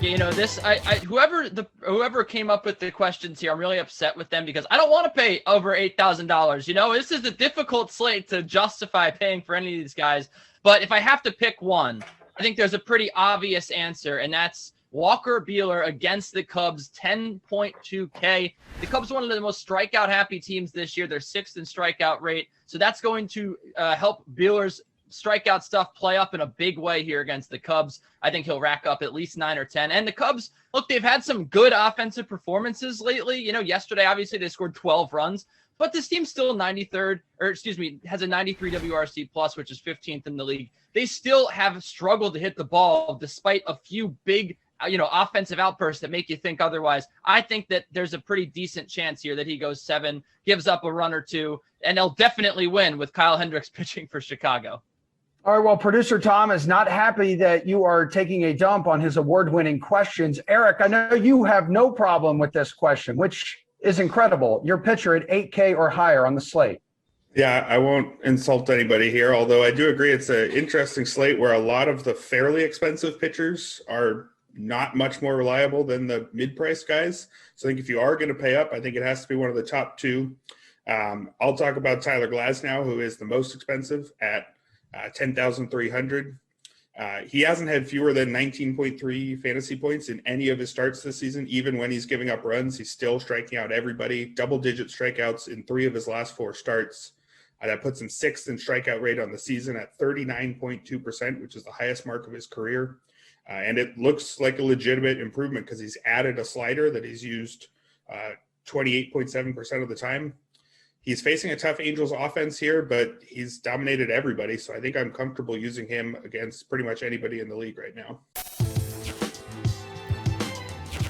You know, whoever came up with the questions here, I'm really upset with them because I don't want to pay over $8,000. You know, this is a difficult slate to justify paying for any of these guys. But if I have to pick one, I think there's a pretty obvious answer, and that's Walker Buehler against the Cubs, 10.2K. The Cubs are one of the most strikeout happy teams this year. They're 6th in strikeout rate. So that's going to help Buehler's strikeout stuff play up in a big way here against the Cubs. I think he'll rack up at least 9 or 10. And the Cubs, look, they've had some good offensive performances lately. You know, yesterday, obviously, they scored 12 runs, but this team's still has a 93 WRC plus, which is 15th in the league. They still have struggled to hit the ball despite a few big, offensive outbursts that make you think otherwise. I think that there's a pretty decent chance here that he goes 7, gives up a run or 2, and they'll definitely win with Kyle Hendricks pitching for Chicago. All right, well, producer Tom is not happy that you are taking a dump on his award-winning questions. Erik, I know you have no problem with this question, which is incredible. Your pitcher at 8K or higher on the slate. Yeah, I won't insult anybody here, although I do agree it's an interesting slate where a lot of the fairly expensive pitchers are not much more reliable than the mid-price guys. So I think if you are going to pay up, I think it has to be one of the top 2. I'll talk about Tyler Glasnow, who is the most expensive at 10,300. He hasn't had fewer than 19.3 fantasy points in any of his starts this season. Even when he's giving up runs, he's still striking out everybody. Double-digit strikeouts in 3 of his last 4 starts. That puts him 6th in strikeout rate on the season at 39.2%, which is the highest mark of his career. And it looks like a legitimate improvement because he's added a slider that he's used 28.7% of the time. He's facing a tough Angels offense here, but he's dominated everybody. So I think I'm comfortable using him against pretty much anybody in the league right now.